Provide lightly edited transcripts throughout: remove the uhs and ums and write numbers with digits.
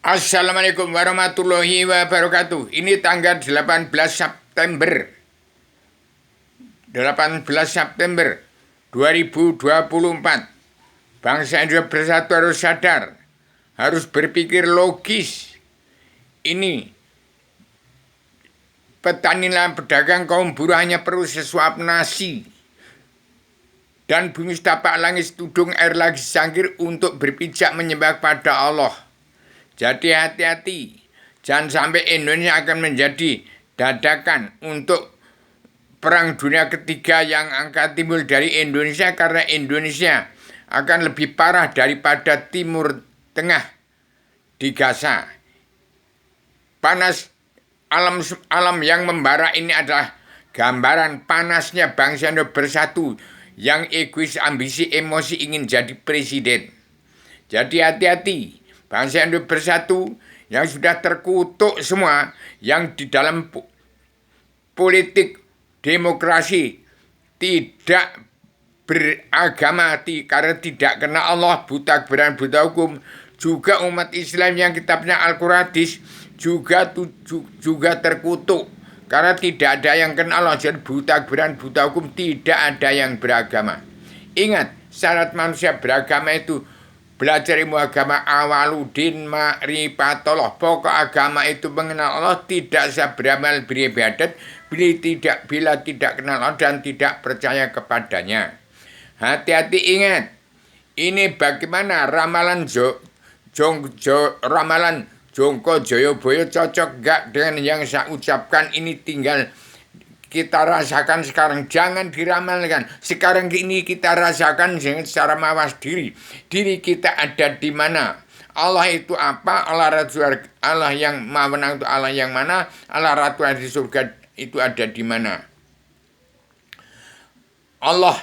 Assalamualaikum warahmatullahi wabarakatuh. Ini tanggal 18 September 2024. Bangsa Indonesia bersatu harus sadar, harus berpikir logis. Ini petani dan pedagang kaum buruh hanya perlu sesuap nasi. Dan bumi setapak langit tudung air lagi sangkir untuk berpijak menyembah pada Allah. Jadi hati-hati, jangan sampai Indonesia akan menjadi dadakan untuk perang dunia ketiga yang akan timbul dari Indonesia, karena Indonesia akan lebih parah daripada Timur Tengah di Gaza. Panas alam yang membara ini adalah gambaran panasnya bangsa Indonesia bersatu yang egois, ambisi, emosi ingin jadi presiden. Jadi hati-hati. Bangsa Indonesia bersatu yang sudah terkutuk semua, yang di dalam politik demokrasi tidak beragama, karena tidak kenal Allah, buta kebenaran, buta hukum. Juga umat Islam yang kitabnya Al-Quran juga terkutuk karena tidak ada yang kenal Allah. Jadi buta kebenaran, buta hukum, tidak ada yang beragama. Ingat, syarat manusia beragama itu belajar ilmu agama, awaludin ma'rifatullah. Pokok agama itu mengenal Allah, tidak bisa beramal beribadat bila tidak kenal Allah dan tidak percaya kepadanya. Hati-hati, ingat. Ini bagaimana ramalan ramalan Jongko Joyoboyo cocok gak dengan yang saya ucapkan ini? Tinggal kita rasakan sekarang, jangan diramalkan. Sekarang ini kita rasakan secara mawas diri. Diri kita ada di mana? Allah itu apa? Allah yang maha menang itu Allah yang mana? Allah Ratu di surga itu ada di mana? Allah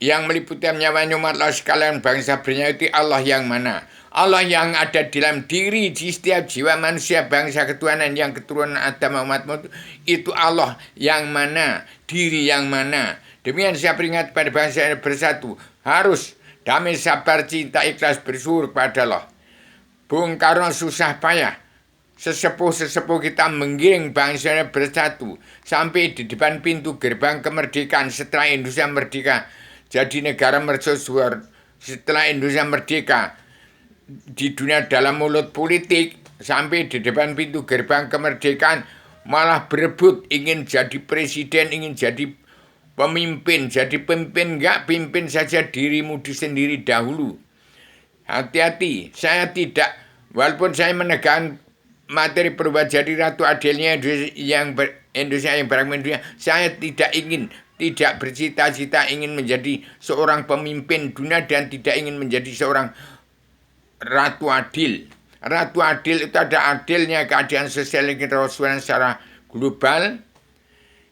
yang meliputi nyawa umat Allah sekalian bangsa bernyawa itu Allah yang mana? Allah yang ada di dalam diri di setiap jiwa manusia bangsa ketuhanan yang keturunan Adam umat itu Allah yang mana? Diri yang mana? Demikian saya peringat pada bangsa yang bersatu, harus damai, sabar, cinta, ikhlas, bersyukur kepada Allah. Bung Karno susah payah, sesepuh kita menggiring bangsa yang bersatu sampai di depan pintu gerbang kemerdekaan. Setelah Indonesia merdeka jadi negara mercusuar, setelah Indonesia merdeka di dunia dalam mulut politik, sampai di depan pintu gerbang kemerdekaan malah berebut ingin jadi presiden, ingin jadi pemimpin. Jadi pemimpin enggak, pimpin saja dirimu sendiri dahulu. Hati-hati, saya tidak, walaupun saya menegakkan materi perubahan jadi ratu adilnya Indonesia yang beragama dunia, saya tidak bercita-cita ingin menjadi seorang pemimpin dunia dan tidak ingin menjadi seorang Ratu Adil. Ratu Adil itu ada adilnya keadaan sosial kerasulan secara global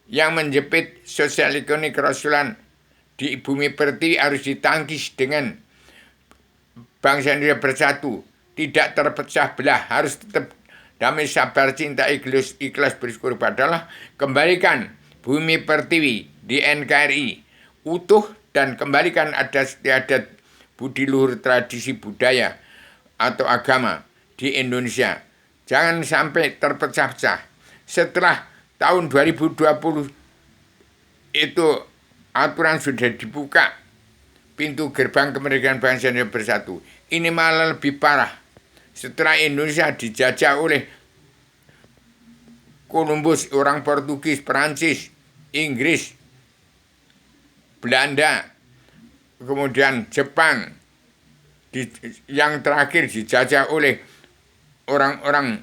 yang menjepit sosial ekonomi kerasulan di bumi pertiwi harus ditangkis dengan bangsa Indonesia bersatu, tidak terpecah belah, harus tetap damai, sabar, cinta, ikhlas bersyukur pada Allah. Kembalikan bumi pertiwi di NKRI utuh dan kembalikan adat istiadat budi luhur tradisi budaya atau agama di Indonesia. Jangan sampai terpecah-pecah. Setelah tahun 2020 itu aturan sudah dibuka pintu gerbang kemerdekaan bangsa Indonesia bersatu. Ini malah lebih parah. Setelah Indonesia dijajah oleh Columbus, orang Portugis, Perancis, Inggris, Belanda, kemudian Jepang, yang terakhir dijajah oleh orang-orang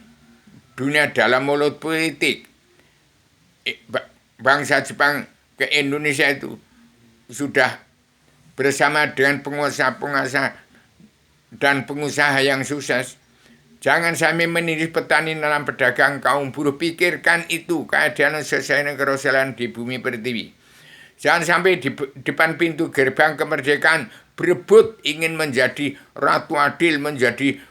dunia dalam mulut politik. Bangsa Jepang ke Indonesia itu sudah bersama dengan pengusaha-pengusaha dan pengusaha yang sukses. Jangan sampai menindas petani dalam pedagang kaum buruh. Pikirkan itu keadaan sosial kerasulan di bumi pertiwi. Jangan sampai di depan pintu gerbang kemerdekaan berebut ingin menjadi Ratu Adil, menjadi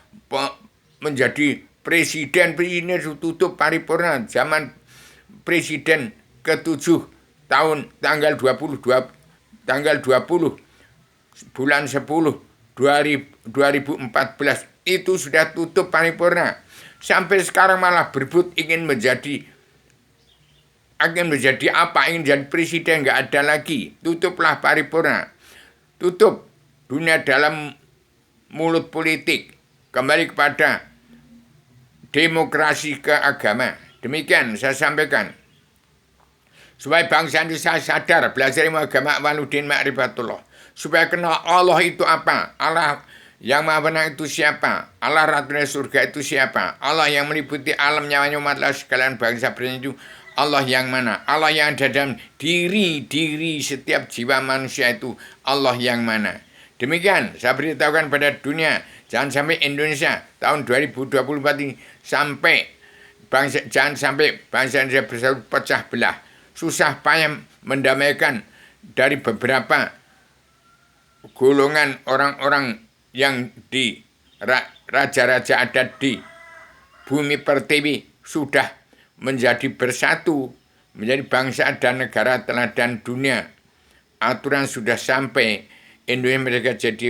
presiden. Ini tutup paripurna zaman presiden ke-7 tahun tanggal 20 bulan 10 2014 itu sudah tutup paripurna. Sampai sekarang malah berebut ingin menjadi apa? Ingin jadi presiden, nggak ada lagi. Tutuplah paripurna. Tutup dunia dalam mulut politik. Kembali kepada demokrasi ke agama. Demikian saya sampaikan. Supaya bangsa Indonesia sadar, belajar ilmu agama waludin ma'rifatullah. Supaya kenal Allah itu apa. Allah yang maha benar itu siapa. Allah ratunya surga itu siapa. Allah yang meliputi alam nyawanya umat Allah sekalian bangsa itu Allah yang mana. Allah yang ada dalam diri setiap jiwa manusia itu Allah yang mana. Demikian saya beritahukan pada dunia. Jangan sampai Indonesia tahun 2024 ini jangan sampai bangsa Indonesia bersatu pecah belah. Susah payah mendamaikan dari beberapa golongan orang-orang yang di raja-raja adat di bumi pertiwi sudah menjadi bersatu, menjadi bangsa dan negara teladan dunia. Aturan sudah sampai Indonesia jadi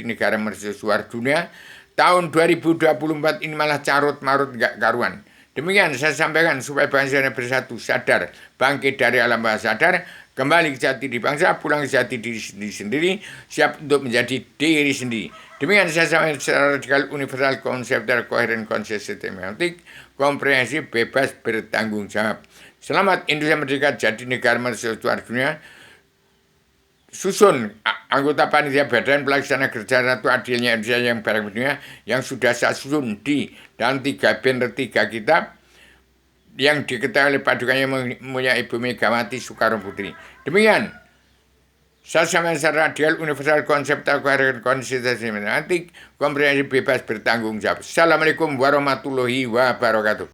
negara mercusuar dunia. Tahun 2024 ini malah carut-marut gak karuan. Demikian saya sampaikan supaya bangsa bersatu, sadar, bangkit dari alam bawah sadar, kembali ke jati diri bangsa, pulang ke jati diri sendiri, siap untuk menjadi diri sendiri. Demikian saya sampaikan secara radikal, universal, konseptual, koheren, konsistematik, komprehensif, bebas, bertanggung jawab. Selamat Indonesia merdeka, jadi negara mercusuar dunia. Susun anggota panitia badan pelaksana kerja Ratu Adilnya Indonesia yang barang dunia yang sudah saya susun di dalam 3 banner 3 kitab yang diketahui oleh padukannya Mulia Ibu Megawati Soekarno Putri. Demikian saya sampaikan secara radikal, universal, konseptual, koheren, konsistematik, komprehensif, bebas, bertanggung jawab. Assalamualaikum warahmatullahi wabarakatuh.